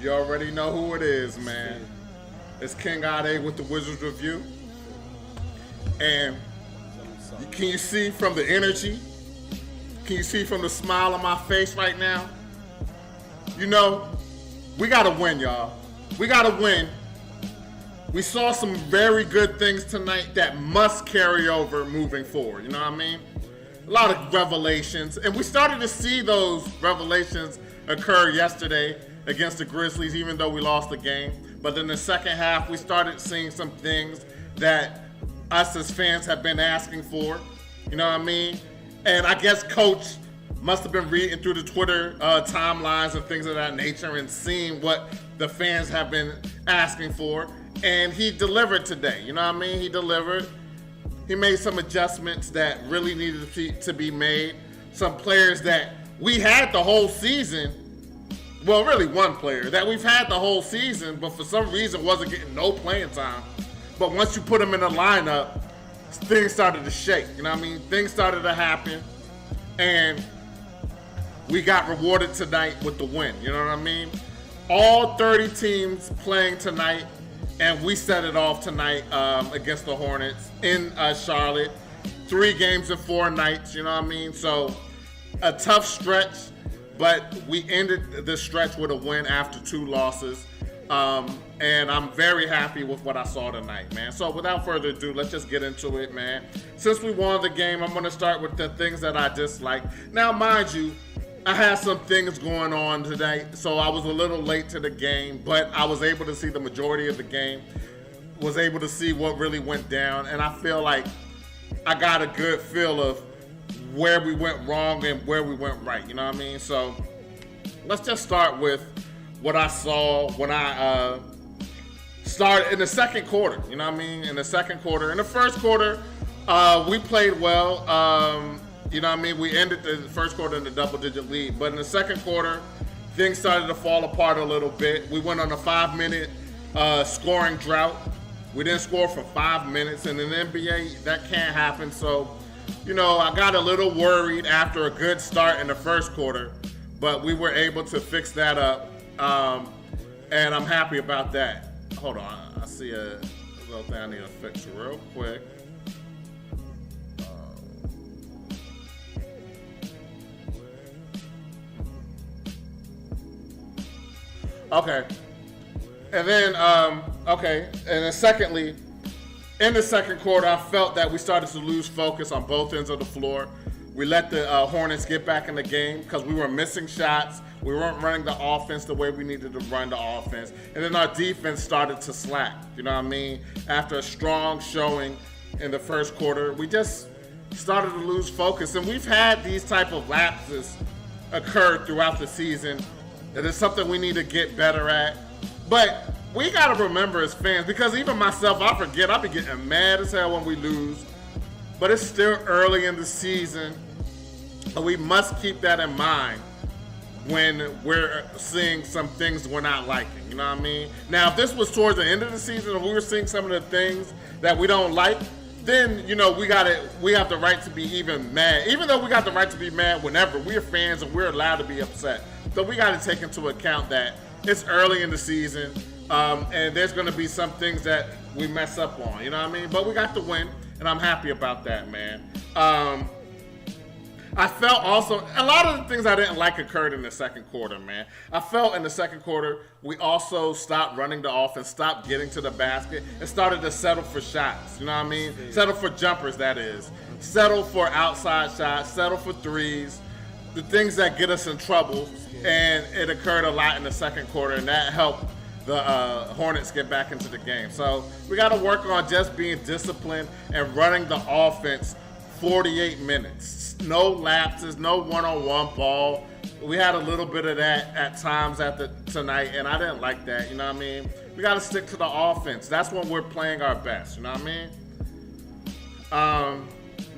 You already know who it is, man. It's King Ade with the Wizards Review. And can you see from the energy? Can you see from the smile on my face right now? You know, we got to win, y'all. We got to win. We saw some very good things tonight that must carry over moving forward. You know what I mean? A lot of revelations. And we started to see those revelations occur yesterday against the Grizzlies, even though we lost the game. But in the second half, we started seeing some things that us as fans have been asking for. You know what I mean? And I guess Coach must have been reading through the Twitter timelines and things of that nature and seeing what the fans have been asking for. And he delivered today. You know what I mean? He delivered. He made some adjustments that really needed to be made. Some players that we had the whole season. Well, really one player that we've had the whole season, but for some reason wasn't getting no playing time. But once you put him in the lineup, things started to shake. You know what I mean? Things started to happen. And we got rewarded tonight with the win. You know what I mean? All 30 teams playing tonight. And we set it off tonight against the Hornets in Charlotte. 3 games in 4 nights, you know what I mean? So a tough stretch, but we ended the stretch with a win after 2 losses. And I'm very happy with what I saw tonight, man. So without further ado, let's just get into it, man. Since we won the game, I'm going to start with the things that I dislike. Now, mind you, I had some things going on tonight, so I was a little late to the game, but I was able to see the majority of the game, was able to see what really went down, and I feel like I got a good feel of where we went wrong and where we went right, you know what I mean? So let's just start with what I saw when I started in the second quarter, you know what I mean? In the second quarter. In the first quarter, we played well. You know what I mean? We ended the first quarter in a double-digit lead. But in the second quarter, things started to fall apart a little bit. We went on a 5-minute scoring drought. We didn't score for 5 minutes. And in the NBA, that can't happen. So, you know, I got a little worried after a good start in the first quarter. But we were able to fix that up. And I'm happy about that. Hold on. I see a little thing I need to fix real quick. Okay. And then, and then secondly, in the second quarter, I felt that we started to lose focus on both ends of the floor. We let the Hornets get back in the game because we were missing shots. We weren't running the offense the way we needed to run the offense. And then our defense started to slack, you know what I mean? After a strong showing in the first quarter, we just started to lose focus. And we've had these type of lapses occur throughout the season. That is something we need to get better at. But we got to remember as fans, because even myself, I forget, I be getting mad as hell when we lose. But it's still early in the season. And we must keep that in mind when we're seeing some things we're not liking. You know what I mean? Now, if this was towards the end of the season and we were seeing some of the things that we don't like, then, you know, we have the right to be even mad. Even though we got the right to be mad whenever, we're fans and we're allowed to be upset. So we got to take into account that it's early in the season, and there's going to be some things that we mess up on, you know what I mean? But we got the win, and I'm happy about that, man. I felt also, a lot of the things I didn't like occurred in the second quarter, man. I felt in the second quarter, we also stopped running the offense, stopped getting to the basket, and started to settle for shots, you know what I mean? Settle for jumpers, that is. Settle for outside shots, settle for threes, the things that get us in trouble. And it occurred a lot in the second quarter, and that helped the Hornets get back into the game. So we got to work on just being disciplined and running the offense 48 minutes. No lapses, no one-on-one ball. We had a little bit of that at times tonight, and I didn't like that, you know what I mean? We got to stick to the offense. That's when we're playing our best, you know what I mean?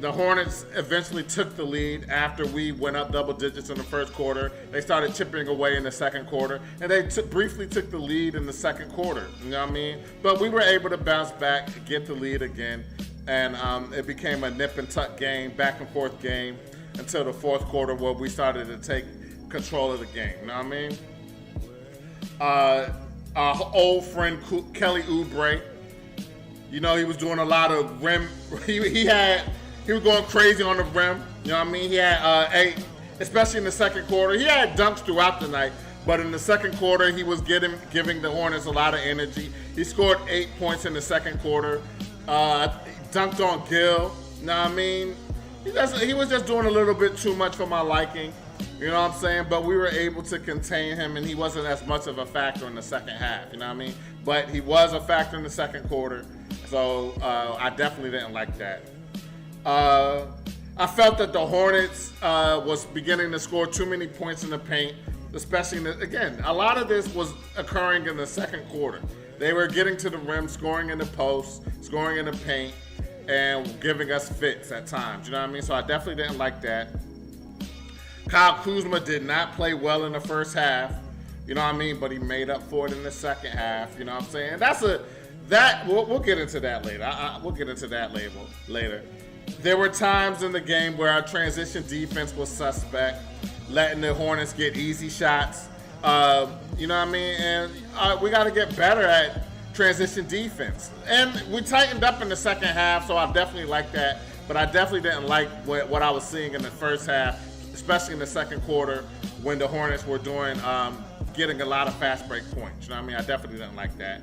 The Hornets eventually took the lead after we went up double digits in the first quarter. They started chipping away in the second quarter, and they briefly took the lead in the second quarter. You know what I mean? But we were able to bounce back, get the lead again, and it became a nip and tuck game, back and forth game, until the fourth quarter where we started to take control of the game. You know what I mean? Our old friend Kelly Oubre. You know, he was doing a lot of rim. He was going crazy on the rim. You know what I mean? He had especially in the second quarter. He had dunks throughout the night, but in the second quarter, he was giving the Hornets a lot of energy. He scored 8 points in the second quarter. Dunked on Gill. You know what I mean? He was just doing a little bit too much for my liking. You know what I'm saying? But we were able to contain him, and he wasn't as much of a factor in the second half. You know what I mean? But he was a factor in the second quarter. So I definitely didn't like that. I felt that the Hornets was beginning to score too many points in the paint, especially again, a lot of this was occurring in the second quarter. They were getting to the rim, scoring in the post, scoring in the paint, and giving us fits at times. You know what I mean? So I definitely didn't like that. Kyle Kuzma did not play well in the first half. You know what I mean? But he made up for it in the second half. You know what I'm saying? We'll get into that later. We'll get into that later. There were times in the game where our transition defense was suspect, letting the Hornets get easy shots. You know what I mean? And we got to get better at transition defense. And we tightened up in the second half, so I definitely like that. But I definitely didn't like what I was seeing in the first half, especially in the second quarter when the Hornets were getting a lot of fast break points. You know what I mean? I definitely didn't like that.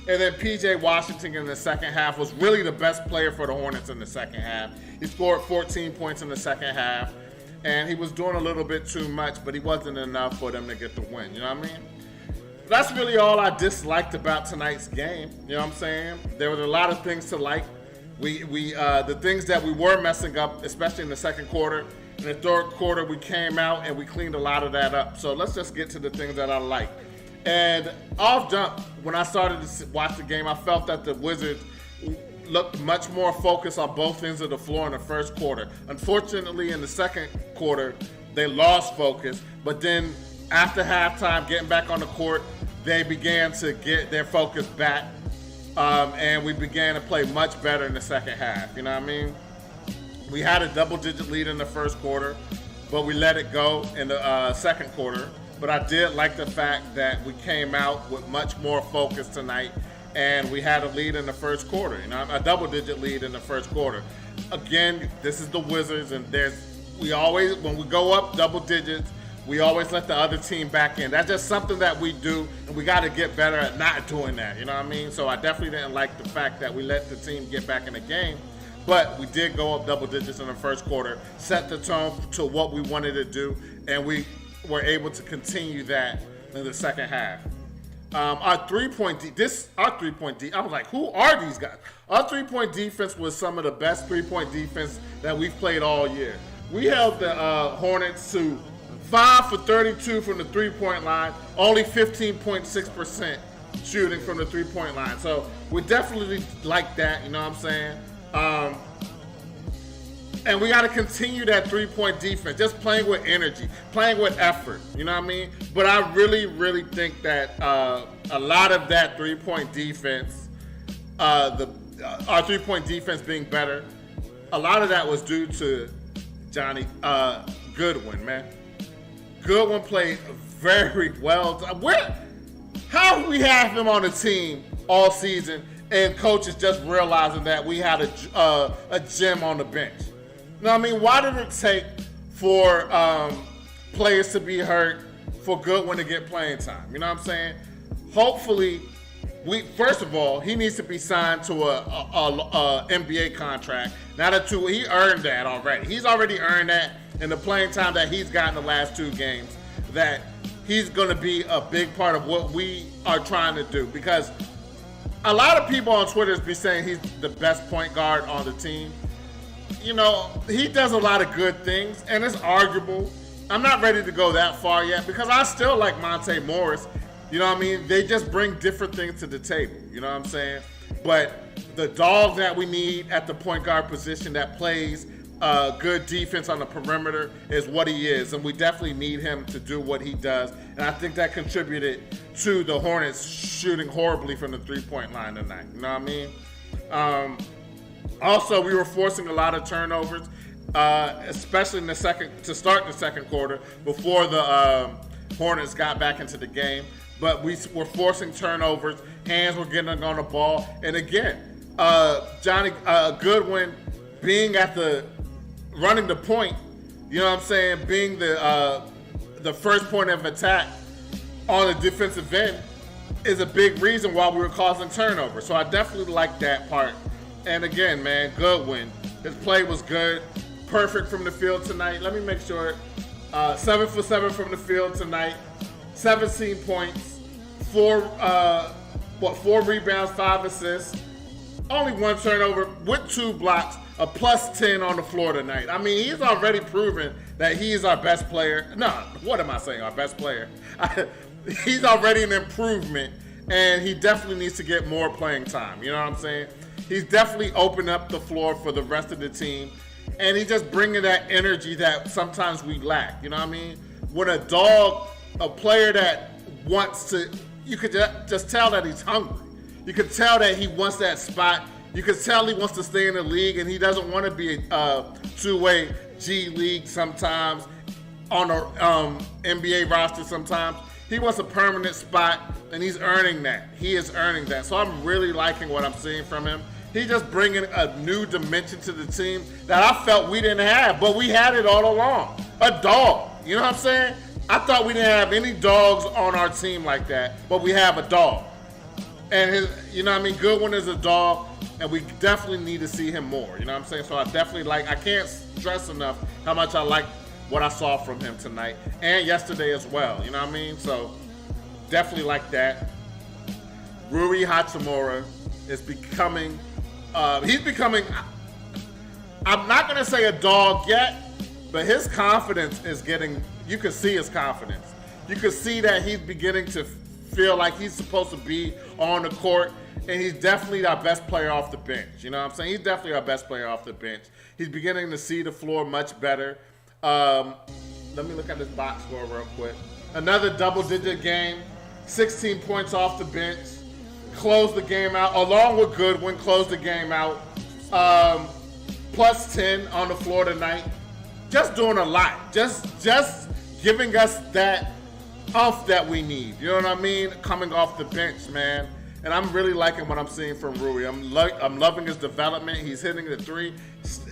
And then P.J. Washington in the second half was really the best player for the Hornets in the second half. He scored 14 points in the second half, and he was doing a little bit too much, but he wasn't enough for them to get the win. You know what I mean? That's really all I disliked about tonight's game. You know what I'm saying? There was a lot of things to like. The things that we were messing up, especially in the second quarter. In the third quarter, we came out and we cleaned a lot of that up. So let's just get to the things that I like. And off jump, when I started to watch the game, I felt that the Wizards looked much more focused on both ends of the floor in the first quarter. Unfortunately, in the second quarter, they lost focus. But then after halftime, getting back on the court, they began to get their focus back. And we began to play much better in the second half. You know what I mean? We had a double-digit lead in the first quarter, but we let it go in the second quarter. But I did like the fact that we came out with much more focus tonight, and we had a lead in the first quarter. You know, a double-digit lead in the first quarter. Again, this is the Wizards, and when we go up double digits, we always let the other team back in. That's just something that we do, and we got to get better at not doing that. You know what I mean? So I definitely didn't like the fact that we let the team get back in the game. But we did go up double digits in the first quarter, set the tone to what we wanted to do, and we were able to continue that in the second half. Our three-point I was like, who are these guys? Our three-point defense was some of the best three-point defense that we've played all year. We held the Hornets to 5 for 32 from the three-point line, only 15.6% shooting from the three-point line. So we definitely like that, you know what I'm saying? And we got to continue that three-point defense, just playing with energy, playing with effort, you know what I mean? But I really, really think that a lot of that three-point defense, our three-point defense being better, a lot of that was due to Johnny Goodwin, man. Goodwin played very well. How we have him on the team all season, and coaches just realizing that we had a gem on the bench? You know what I mean? Why did it take for players to be hurt for Goodwin to get playing time? You know what I'm saying? Hopefully, first of all, he needs to be signed to a NBA contract. Not a two. He earned that already. He's already earned that in the playing time that he's gotten the last two games. That he's going to be a big part of what we are trying to do. Because a lot of people on Twitter be saying he's the best point guard on the team. You know, he does a lot of good things, and it's arguable. I'm not ready to go that far yet because I still like Monte Morris. You know what I mean? They just bring different things to the table. You know what I'm saying? But the dog that we need at the point guard position that plays good defense on the perimeter is what he is, and we definitely need him to do what he does. And I think that contributed to the Hornets shooting horribly from the three-point line tonight. You know what I mean? Also, we were forcing a lot of turnovers, especially to start the second quarter before the Hornets got back into the game. but we were forcing turnovers. Hands were getting on the ball. And again, Johnny Goodwin being running the point, you know what I'm saying, being the first point of attack on the defensive end is a big reason why we were causing turnovers. So I definitely like that part. And again, man, Goodwin, his play was good. Perfect from the field tonight. Let me make sure. 7 for 7 from the field tonight. 17 points. 4 rebounds, 5 assists. Only 1 turnover with 2 blocks. A plus 10 on the floor tonight. I mean, he's already proven that he is our best player. No, what am I saying? Our best player. He's already an improvement, and he definitely needs to get more playing time. You know what I'm saying? He's definitely opened up the floor for the rest of the team, and he's just bringing that energy that sometimes we lack. You know what I mean? When a player that wants to, you could just tell that he's hungry. You could tell that he wants that spot. You can tell he wants to stay in the league, and he doesn't want to be a two-way G League sometimes, on a NBA roster sometimes. He wants a permanent spot, and he's earning that. He is earning that. So I'm really liking what I'm seeing from him. He's just bringing a new dimension to the team that I felt we didn't have, but we had it all along. A dog. You know what I'm saying? I thought we didn't have any dogs on our team like that, but we have a dog. And you know what I mean? Goodwin is a dog, and we definitely need to see him more. You know what I'm saying? So I can't stress enough how much I like what I saw from him tonight and yesterday as well. You know what I mean? So definitely like that. Rui Hachimura is becoming, I'm not going to say a dog yet, but his confidence is getting, you can see his confidence. You can see that he's beginning to feel like he's supposed to be on the court, and he's definitely our best player off the bench. You know what I'm saying? He's definitely our best player off the bench. He's beginning to see the floor much better. Let me look at this box score real quick. Another double-digit game, 16 points off the bench, closed the game out, along with Goodwin, closed the game out. Plus 10 on the floor tonight. Just doing a lot. Just giving us that oomph that we need. You know what I mean? Coming off the bench, man. And I'm really liking what I'm seeing from Rui. I'm loving his development. He's hitting the three.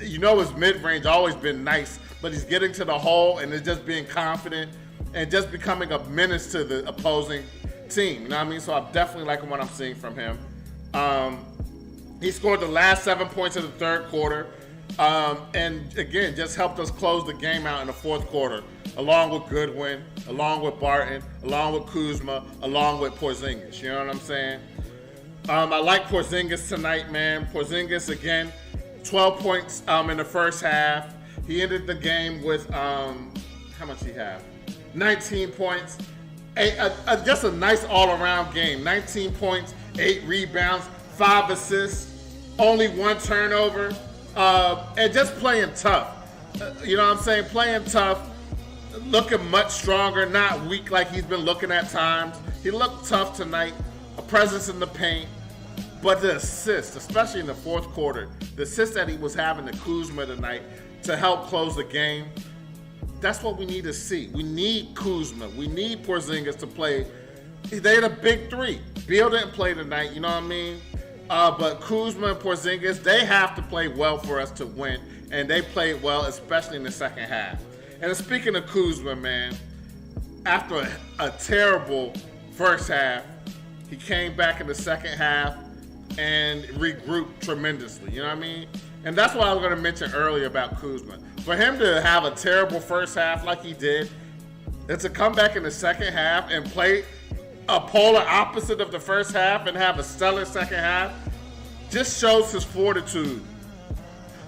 You know, his mid-range always been nice, but he's getting to the hole and is just being confident and just becoming a menace to the opposing team. You know what I mean? So I'm definitely liking what I'm seeing from him. He scored the last 7 points of the third quarter. And again, just helped us close the game out in the fourth quarter, along with Goodwin, along with Barton, along with Kuzma, along with Porzingis. You know what I'm saying? I like Porzingis tonight, man. Porzingis, again, 12 points in the first half. He ended the game with, how much he have? 19 points. Just a nice all-around game. 19 points, 8 rebounds, 5 assists, only 1 turnover. And just playing tough. You know what I'm saying? Playing tough, looking much stronger, not weak like he's been looking at times. He looked tough tonight, a presence in the paint. But the assist, especially in the fourth quarter, the assist that he was having to Kuzma tonight to help close the game, that's what we need to see. We need Kuzma. We need Porzingis to play. They're the big three. Beal didn't play tonight, you know what I mean? But Kuzma and Porzingis, they have to play well for us to win, and they played well, especially in the second half. And speaking of Kuzma, man, after a terrible first half, he came back in the second half and regrouped tremendously, you know what I mean? And that's what I was going to mention earlier about Kuzma. For him to have a terrible first half like he did, and to come back in the second half and play a polar opposite of the first half and have a stellar second half, just shows his fortitude,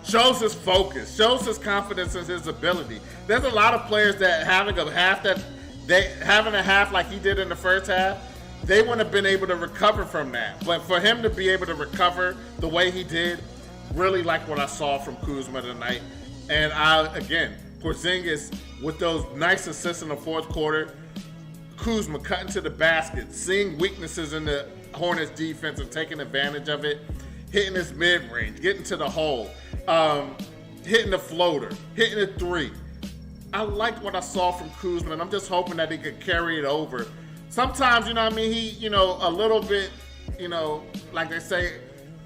shows his focus, shows his confidence in his ability. There's a lot of players that having a half like he did in the first half, they wouldn't have been able to recover from that. But for him to be able to recover the way he did, really like what I saw from Kuzma tonight. And again, Porzingis with those nice assists in the fourth quarter, Kuzma cutting to the basket, seeing weaknesses in the Hornets defense and taking advantage of it, hitting his mid-range, getting to the hole, hitting the floater, hitting the three. I liked what I saw from Kuzma, and I'm just hoping that he could carry it over sometimes, you know what I mean, he, you know, a little bit, you know, like they say,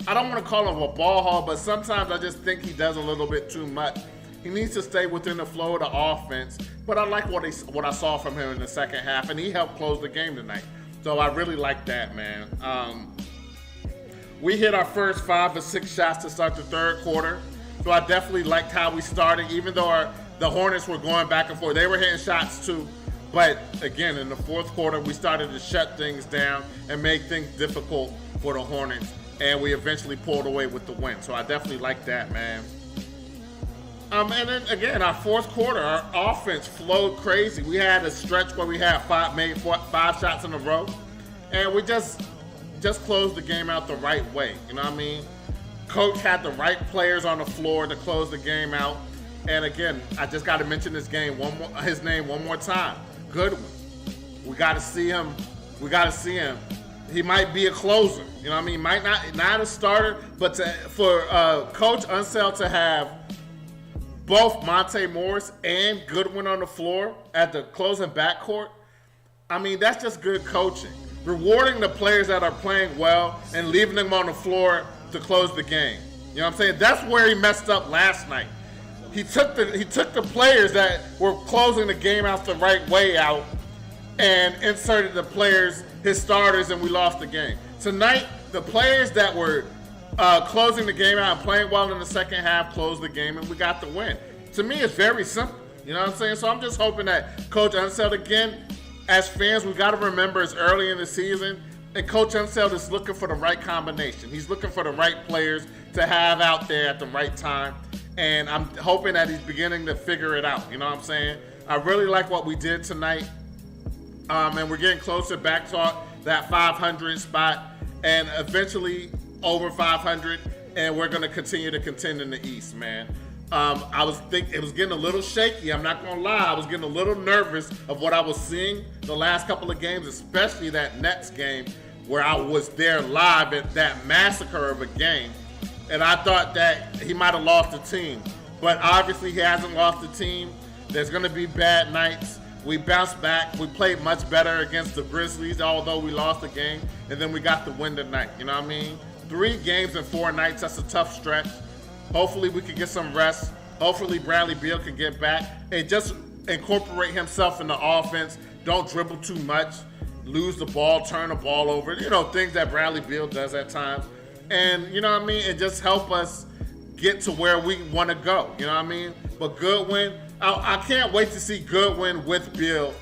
I don't want to call him a ball hog, but sometimes I just think he does a little bit too much. He needs to stay within the flow of the offense, but I like what I saw from him in the second half, and he helped close the game tonight. So I really like that, man. We hit our first 5 or 6 shots to start the third quarter, so I definitely liked how we started, even though the Hornets were going back and forth. They were hitting shots too, but again, in the fourth quarter, we started to shut things down and make things difficult for the Hornets, and we eventually pulled away with the win. So I definitely like that, man. And then again, our fourth quarter, our offense flowed crazy. We had a stretch where we had made 5 shots in a row, and we just closed the game out the right way. You know what I mean? Coach had the right players on the floor to close the game out. And again, I just got to mention his name one more time. Goodwin. We got to see him. He might be a closer. You know what I mean? Might not a starter, but for Coach Unseld to have both Monte Morris and Goodwin on the floor at the closing backcourt, I mean, that's just good coaching. Rewarding the players that are playing well and leaving them on the floor to close the game. You know what I'm saying? That's where he messed up last night. He took the players that were closing the game out the right way out and inserted the players, his starters, and we lost the game. Tonight, the players that were closing the game out and playing well in the second half closed the game, and we got the win. To me, it's very simple. You know what I'm saying? So I'm just hoping that Coach Unseld, again, as fans, we got to remember it's early in the season, and Coach Unseld is looking for the right combination. He's looking for the right players to have out there at the right time, and I'm hoping that he's beginning to figure it out. You know what I'm saying? I really like what we did tonight, and we're getting closer back to that 500 spot, and eventually over 500, and we're going to continue to contend in the East, man. I was thinking it was getting a little shaky. I'm not going to lie. I was getting a little nervous of what I was seeing the last couple of games, especially that Nets game where I was there live at that massacre of a game. And I thought that he might have lost the team. But obviously he hasn't lost the team. There's going to be bad nights. We bounced back. We played much better against the Grizzlies, although we lost the game. And then we got the win tonight. You know what I mean? 3 games in 4 nights. That's a tough stretch. Hopefully we can get some rest. Hopefully Bradley Beal can get back and just incorporate himself in the offense. Don't dribble too much. Lose the ball, turn the ball over. You know, things that Bradley Beal does at times. And, you know what I mean? And just help us get to where we want to go. You know what I mean? But Goodwin, I can't wait to see Goodwin with Beal.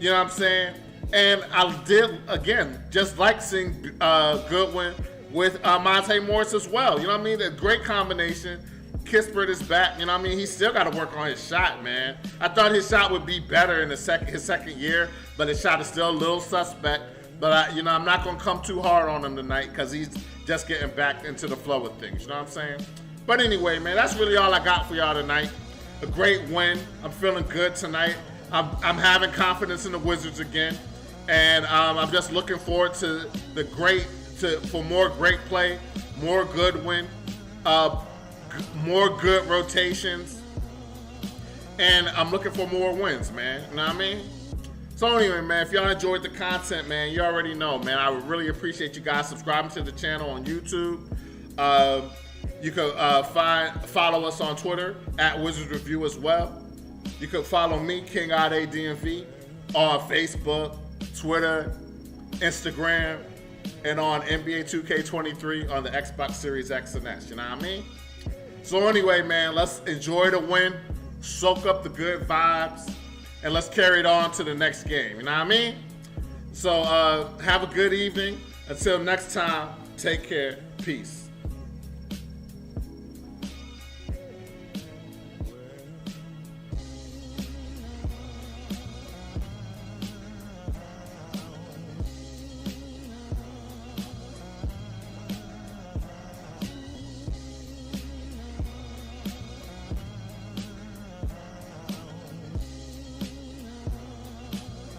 You know what I'm saying? And I did, again, just like seeing Goodwin with Monte Morris as well. You know what I mean? A great combination. Kispert is back. You know what I mean? He still got to work on his shot, man. I thought his shot would be better in his second year, but his shot is still a little suspect. But, I'm not going to come too hard on him tonight because he's just getting back into the flow of things. You know what I'm saying? But anyway, man, that's really all I got for y'all tonight. A great win. I'm feeling good tonight. I'm having confidence in the Wizards again. And I'm just looking forward to for more great play, more good win, more good rotations, and I'm looking for more wins, man. You know what I mean? So anyway, man, if y'all enjoyed the content, man, you already know, man. I would really appreciate you guys subscribing to the channel on YouTube. You can follow us on Twitter at Wizards Review as well. You can follow me, King Ade DMV, on Facebook, Twitter, Instagram, and on NBA 2K23 on the Xbox Series X and S. You know what I mean? So anyway, man, let's enjoy the win, soak up the good vibes, and let's carry it on to the next game. You know what I mean? So have a good evening. Until next time, take care. Peace.